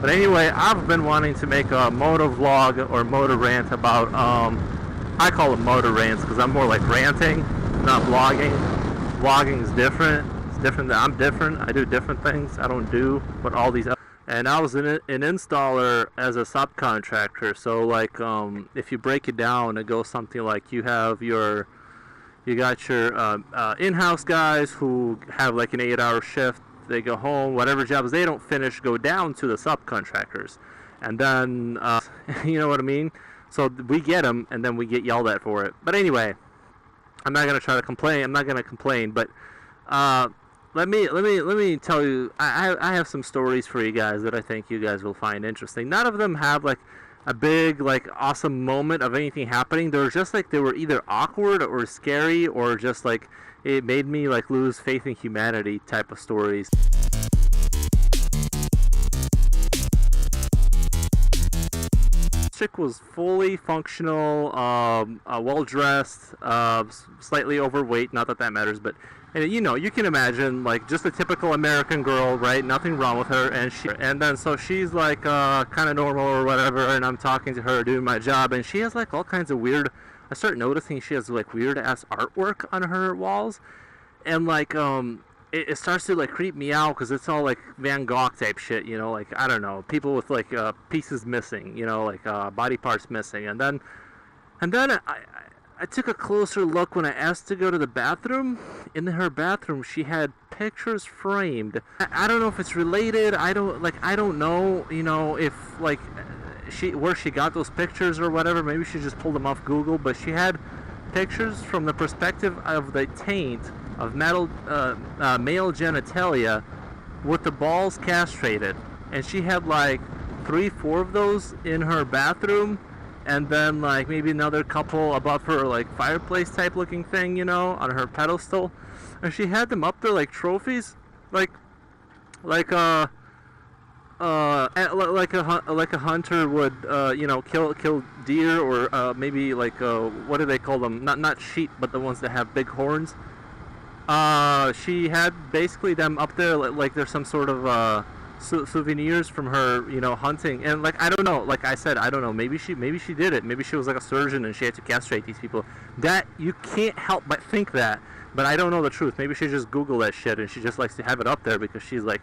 But anyway, I've been wanting to make a moto vlog or moto rant about, I call them moto rants because I'm more like ranting, not vlogging. Vlogging is different. It's different. I'm different. I do different things. I don't do what all these. And I was an installer as a subcontractor. So like, if you break it down, it goes something like you got your in-house guys who have like an 8-hour shift. They go home, whatever jobs they don't finish go down to the subcontractors, and then you know what I mean. So we get them, and then we get yelled at for it. But anyway, I'm not gonna try to complain. I'm not gonna complain, but let me tell you. I have some stories for you guys that I think you guys will find interesting. None of them have like a big like awesome moment of anything happening. They were just like they were either awkward or scary or just like it made me like lose faith in humanity type of stories. Chick was fully functional, well dressed, slightly overweight. Not that that matters, but you know, you can imagine like just a typical American girl, right? Nothing wrong with her, and then so she's like kind of normal or whatever, and I'm talking to her doing my job, and she has like all kinds of weird. I start noticing she has like weird ass artwork on her walls, and like it starts to like creep me out because it's all like Van Gogh type shit, you know, like I don't know, people with like pieces missing, you know, like body parts missing, and then I took a closer look when I asked to go to the bathroom. In her bathroom, she had pictures framed. I don't know if it's related. I don't know, you know, if like where she got those pictures or whatever. Maybe she just pulled them off Google, but she had pictures from the perspective of the taint of male genitalia with the balls castrated, and she had like 3-4 of those in her bathroom, and then like maybe another couple above her like fireplace type looking thing, you know, on her pedestal, and she had them up there like trophies, like a hunter would you know, kill deer, or maybe like what do they call them, not sheep, but the ones that have big horns. She had basically them up there like there's some sort of souvenirs from her, you know, hunting. And like I don't know, like I said, I don't know, maybe she did it, maybe she was like a surgeon and she had to castrate these people. That you can't help but think that, but I don't know the truth. Maybe she just Googled that shit and she just likes to have it up there because she's like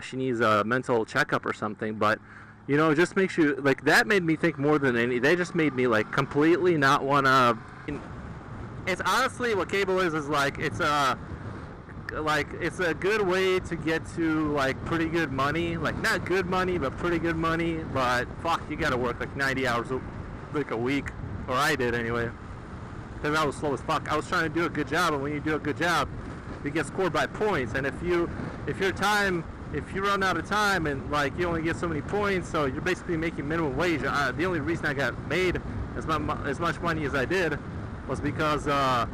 she needs a mental checkup or something. But you know, it just makes you like, that made me think more than any. They just made me like completely not wanna. It's honestly what cable is like it's a good way to get to like pretty good money, like not good money but pretty good money. But fuck, you gotta work like 90 hours like a week, or I did anyway, because I was slow as fuck. I was trying to do a good job, and when you do a good job you get scored by points, and if you run out of time and like you only get so many points, so you're basically making minimum wage. The only reason I got made as much money as I did was because I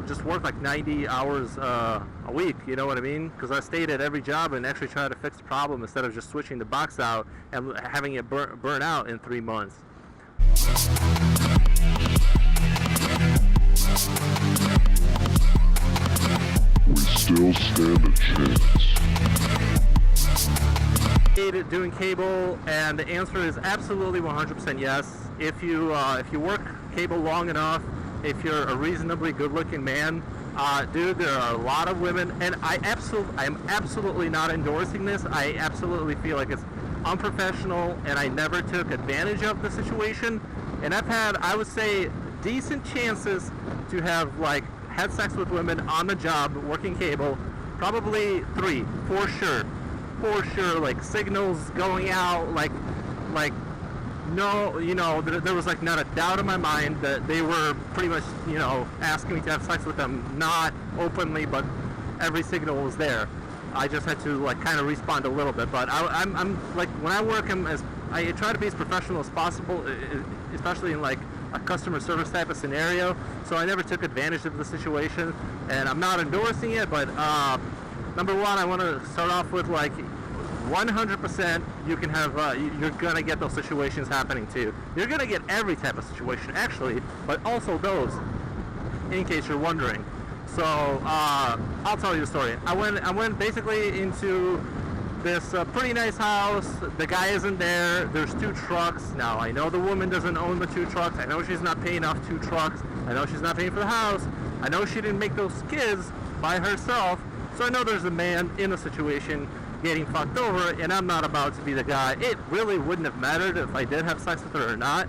just worked like 90 hours a week, you know what I mean? Because I stayed at every job and actually tried to fix the problem instead of just switching the box out and having it burn out in 3 months. We still stand a chance. Doing cable, and the answer is absolutely 100% yes. If you work cable long enough, if you're a reasonably good-looking man, dude, there are a lot of women, and I'm absolutely not endorsing this. I absolutely feel like it's unprofessional, and I never took advantage of the situation. And I've had, I would say, decent chances to have like had sex with women on the job working cable. Probably 3, for sure. Like signals going out, like no, you know, there was like not a doubt in my mind that they were pretty much, you know, asking me to have sex with them, not openly, but every signal was there. I just had to like kind of respond a little bit, but I'm like, when I work, I try to be as professional as possible, especially in like a customer service type of scenario. So I never took advantage of the situation, and I'm not endorsing it, but number one, I want to start off with like 100% you can have, you're gonna get those situations happening too. You're gonna get every type of situation actually, but also those, in case you're wondering. So I'll tell you the story. I went basically into this pretty nice house. The guy isn't there. There's 2 trucks. Now, I know the woman doesn't own the 2 trucks. I know she's not paying off 2 trucks. I know she's not paying for the house. I know she didn't make those kids by herself. So I know there's a man in the situation getting fucked over, and I'm not about to be the guy. It really wouldn't have mattered if I did have sex with her or not,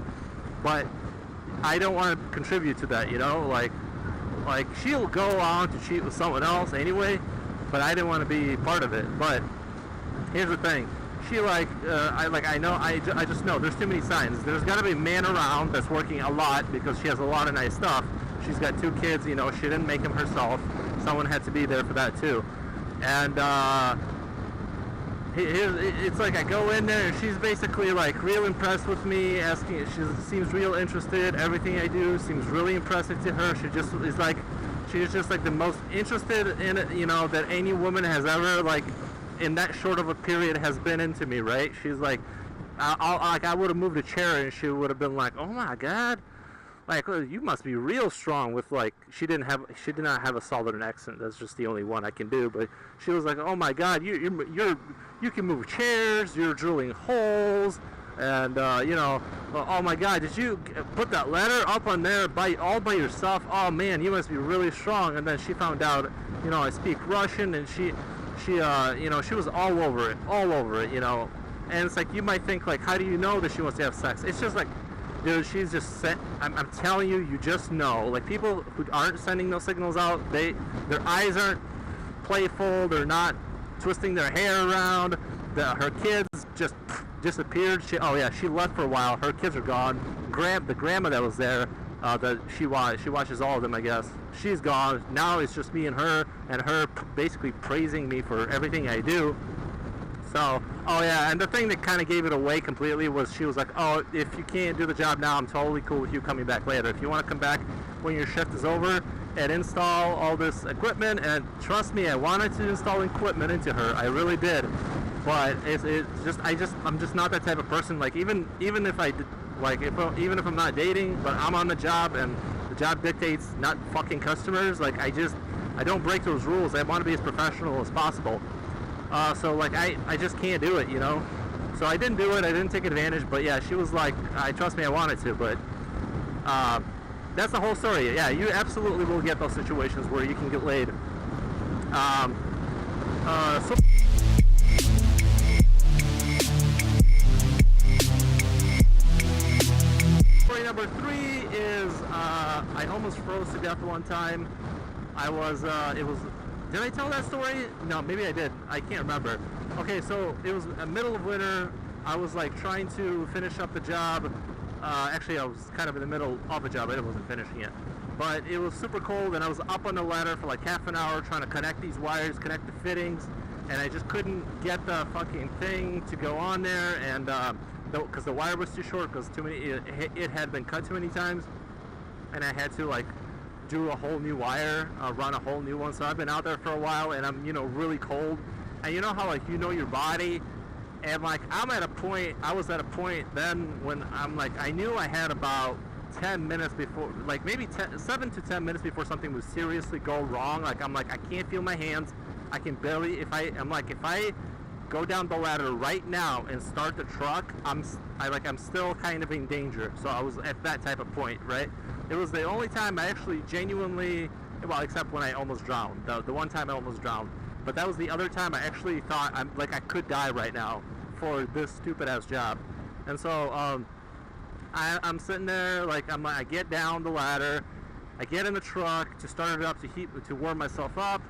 but I don't want to contribute to that, you know? Like she'll go on to cheat with someone else anyway, but I didn't want to be part of it. But here's the thing. She I just know there's too many signs. There's got to be a man around that's working a lot because she has a lot of nice stuff. She's got 2 kids, you know, she didn't make them herself. Someone had to be there for that too. And it's like I go in there and she's basically like real impressed with me, asking, she seems real interested. Everything I do seems really impressive to her. She's just like the most interested in it, you know, that any woman has ever, like, in that short of a period has been into me, right? She's like, I would have moved a chair and she would have been like, oh my God, like, you must be real strong with, like, she did not have a southern accent. That's just the only one I can do. But she was like, oh my God, you can move chairs, you're drilling holes, and you know, oh my God, did you put that ladder up on there all by yourself? Oh man, you must be really strong. And then she found out, you know, I speak Russian, and she you know, she was all over it, you know. And it's like, you might think, like, how do you know that she wants to have sex? It's just like, dude, she's just I'm telling you, you just know. Like, people who aren't sending those signals out, their eyes aren't playful, they're not twisting their hair around. Her kids just disappeared. She left for a while. Her kids are gone. The grandma that was there, that she watches all of them, I guess. She's gone. Now it's just me and her basically praising me for everything I do. So, oh yeah, and the thing that kind of gave it away completely was she was like, oh, if you can't do the job now, I'm totally cool with you coming back later. If you want to come back when your shift is over and install all this equipment, and trust me, I wanted to install equipment into her, I really did. But I'm just not that type of person. Like, even if I did, like, even if I'm not dating, but I'm on the job and the job dictates not fucking customers, like, I don't break those rules. I want to be as professional as possible. So, like, I just can't do it, you know? So I didn't do it, I didn't take advantage, but yeah, she was like, trust me, I wanted to, but that's the whole story. Yeah, you absolutely will get those situations where you can get laid. Story number 3 is, I almost froze to death one time. Did I tell that story? No, maybe I did. I can't remember. Okay, so it was the middle of winter. I was like trying to finish up the job. Actually, I was kind of in the middle of a job. I wasn't finishing it. But it was super cold, and I was up on the ladder for like half an hour trying to connect these wires, connect the fittings, and I just couldn't get the fucking thing to go on there, and because the wire was too short, because it had been cut too many times, and I had to like do a whole new wire, run a whole new one. So I've been out there for a while, and I'm, you know, really cold. And you know how, like, you know your body, and like I was at a point then when I'm like, I knew I had about 10 minutes before, like maybe 7 to 10 minutes before something would seriously go wrong. Like, I'm like, I can't feel my hands. I can barely, if I go down the ladder right now and start the truck, I'm still kind of in danger. So I was at that type of point, right? It was the only time I actually genuinely, well, except when I almost drowned. The one time I almost drowned. But that was the other time I actually thought I could die right now for this stupid ass job. And so I'm sitting there, I get down the ladder, I get in the truck to start it up to warm myself up,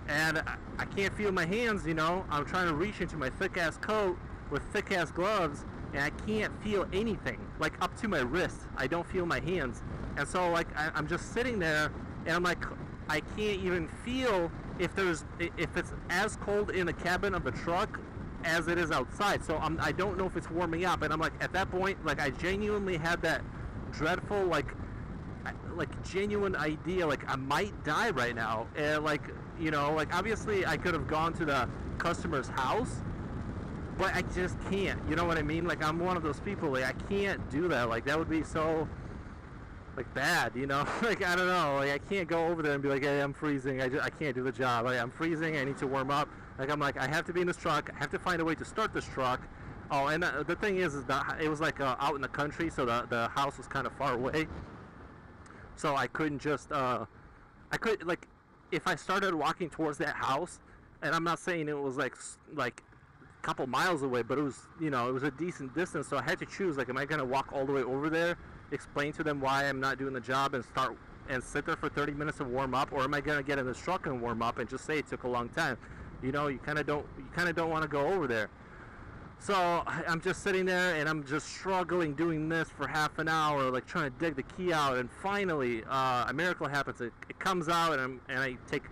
and I can't feel my hands, you know. I'm trying to reach into my thick ass coat with thick ass gloves, and I can't feel anything, like up to my wrist. I don't feel my hands. And so like I'm just sitting there, and I'm like, I can't even feel if it's as cold in the cabin of the truck as it is outside. So I don't know if it's warming up. And I'm like, at that point, like, I genuinely had that dreadful, like genuine idea, like I might die right now. And like, you know, like obviously I could have gone to the customer's house, but I just can't, you know what I mean? Like, I'm one of those people, like, I can't do that. Like, that would be so, like, bad, you know? Like, I don't know, like, I can't go over there and be like, hey, I'm freezing, I can't do the job, like, I'm freezing, I need to warm up. Like, I'm like, I have to be in this truck. I have to find a way to start this truck. Oh, and the thing is that it was like out in the country, so the house was kind of far away. So I couldn't just, I could, like, if I started walking towards that house, and I'm not saying it was like a couple miles away, but it was, you know, it was a decent distance. So I had to choose, like, am I going to walk all the way over there, explain to them why I'm not doing the job, and sit there for 30 minutes to warm up, or am I going to get in this truck and warm up and just say it took a long time? You know, you kind of don't want to go over there. So I'm just sitting there and I'm just struggling doing this for half an hour, like trying to dig the key out, and finally a miracle happens. It comes out, and I take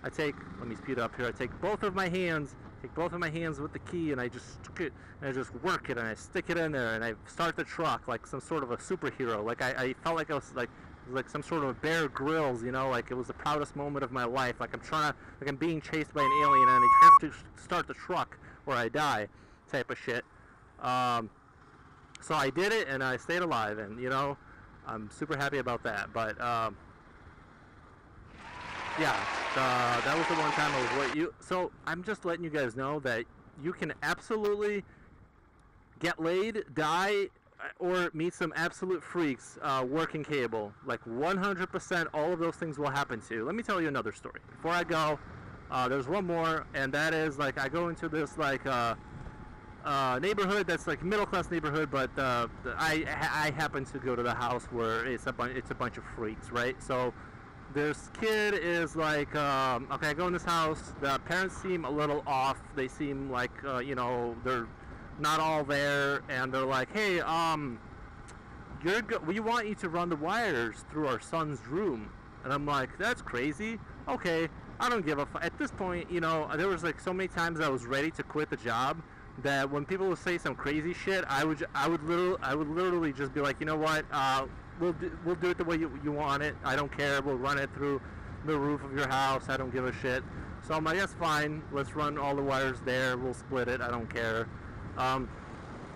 let me speed up here. I take both of my hands with the key, and I just stick it, and I just work it, and I stick it in there, and I start the truck like some sort of a superhero. Like I felt like I was like some sort of Bear Grylls, you know, like it was the proudest moment of my life. Like I'm being chased by an alien, and I have to start the truck or I die, type of shit. So I did it, and I stayed alive, and you know, I'm super happy about that. But yeah, that was the one time I was with you. So I'm just letting you guys know that you can absolutely get laid, die, or meet some absolute freaks working cable. Like 100%, all of those things will happen to you. Let me tell you another story. Before I go, there's one more, and that is, like, I go into this like neighborhood that's like middle-class neighborhood, but I happen to go to the house where it's a bunch of freaks, right? So this kid is like, okay, I go in this house. The parents seem a little off. They seem like, you know, they're not all there, and they're like, hey, we want you to run the wires through our son's room. And I'm like, that's crazy. Okay, I don't give a fuck. At this point, you know, there was like so many times I was ready to quit the job that when people would say some crazy shit, I would literally just be like, you know what, we'll do it the way you want it. I don't care. We'll run it through the roof of your house. I don't give a shit. So I'm like, that's fine. Let's run all the wires there. We'll split it. I don't care.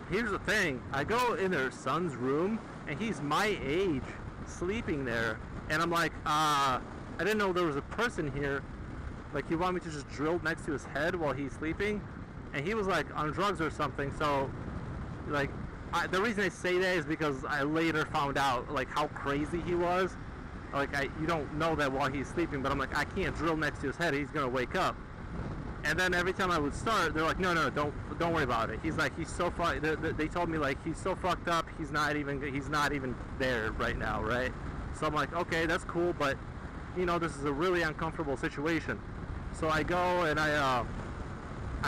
Here's the thing. I go in their son's room, and he's my age, sleeping there. And I'm like, I didn't know there was a person here. Like, you want me to just drill next to his head while he's sleeping? And he was like on drugs or something. So, like, the reason I say that is because I later found out like how crazy he was. Like, you don't know that while he's sleeping, but I'm like, I can't drill next to his head. He's gonna wake up. And then every time I would start, they're like, no, don't worry about it. He's like, he's so fucked. They told me, like, he's so fucked up. He's not even there right now, right? So I'm like, okay, that's cool, but you know, this is a really uncomfortable situation. So I go and I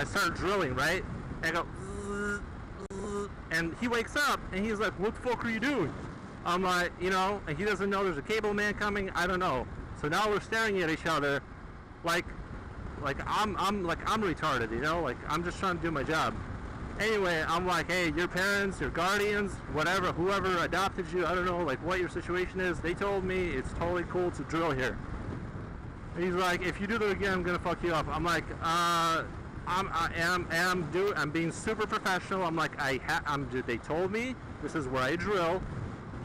start drilling, right? And I go, and he wakes up and he's like, what the fuck are you doing? I'm like, you know, and he doesn't know there's a cable man coming. I don't know. So now we're staring at each other, like I'm retarded, you know, like I'm just trying to do my job. Anyway, I'm like, hey, your parents, your guardians, whatever, whoever adopted you, I don't know, like what your situation is. They told me it's totally cool to drill here. And he's like, if you do that again, I'm gonna fuck you up. I'm like, I'm being super professional. I'm like, they told me this is where I drill.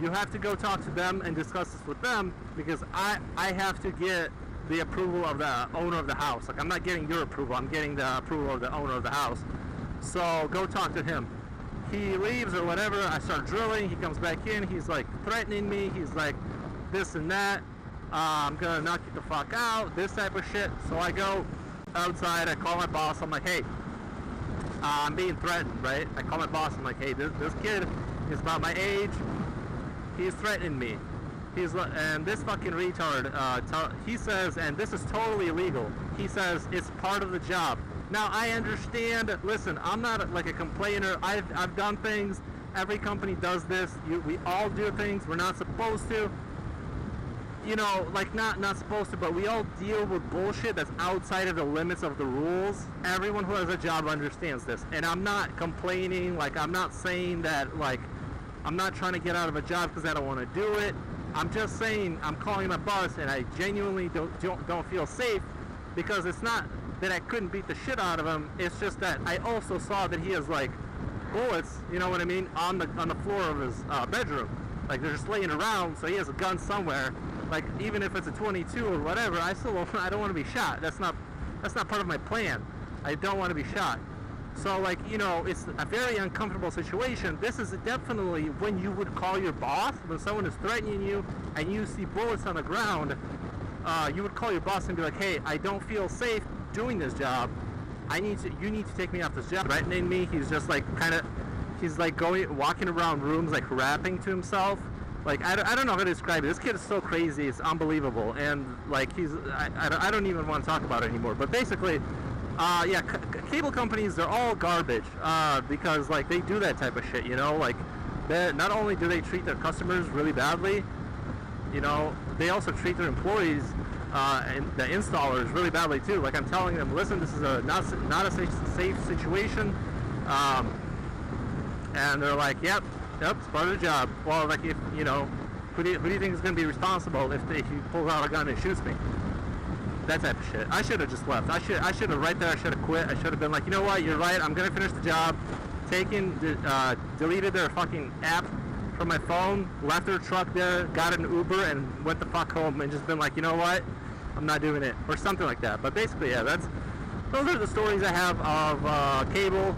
You have to go talk to them and discuss this with them, because I have to get the approval of the owner of the house. Like, I'm not getting your approval, I'm getting the approval of the owner of the house. So go talk to him. He leaves or whatever. I start drilling. He comes back in. He's like threatening me. He's like this and that. I'm gonna knock you the fuck out. This type of shit. So I go outside. I call my boss. I'm like, hey, I'm being threatened, right? I call my boss. I'm like, hey, this kid is about my age. He's threatening me. And this fucking retard, he says, and this is totally illegal, he says it's part of the job. Now, I understand, listen, I'm not like a complainer. I've done things. Every company does this. We all do things we're not supposed to. You know, like not supposed to, but we all deal with bullshit that's outside of the limits of the rules. Everyone who has a job understands this. And I'm not complaining, like I'm not saying that, like, I'm not trying to get out of a job because I don't want to do it. I'm just saying, I'm calling my boss, and I genuinely don't feel safe, because it's not that I couldn't beat the shit out of him. It's just that I also saw that he has like bullets, you know what I mean, on the floor of his bedroom. Like, they're just laying around, so he has a gun somewhere. Like, even if it's a 22 or whatever, I don't want to be shot. That's not part of my plan. I don't want to be shot. So, like, you know, it's a very uncomfortable situation. This is definitely when you would call your boss, when someone is threatening you and you see bullets on the ground, you would call your boss and be like, hey, I don't feel safe doing this job. You need to take me off this job. Threatening me, he's just like he's like walking around rooms like rapping to himself. Like, I don't know how to describe it. This kid is so crazy, it's unbelievable. And like, I don't even want to talk about it anymore. But basically, yeah, cable companies, they're all garbage, because like they do that type of shit, you know, like not only do they treat their customers really badly, you know, they also treat their employees and the installers really badly too. Like, I'm telling them, listen, this is not a safe situation, and they're like, yep, it's part of the job. Well, like, if you know, who do you think is going to be responsible if he pulls out a gun and shoots me? That type of shit. I should have just left. I should have right there. I should have quit. I should have been like, you know what? You're right. I'm gonna finish the job. Deleted their fucking app from my phone. Left their truck there. Got an Uber and went the fuck home and just been like, you know what? I'm not doing it, or something like that. But basically, yeah, those are the stories I have of cable.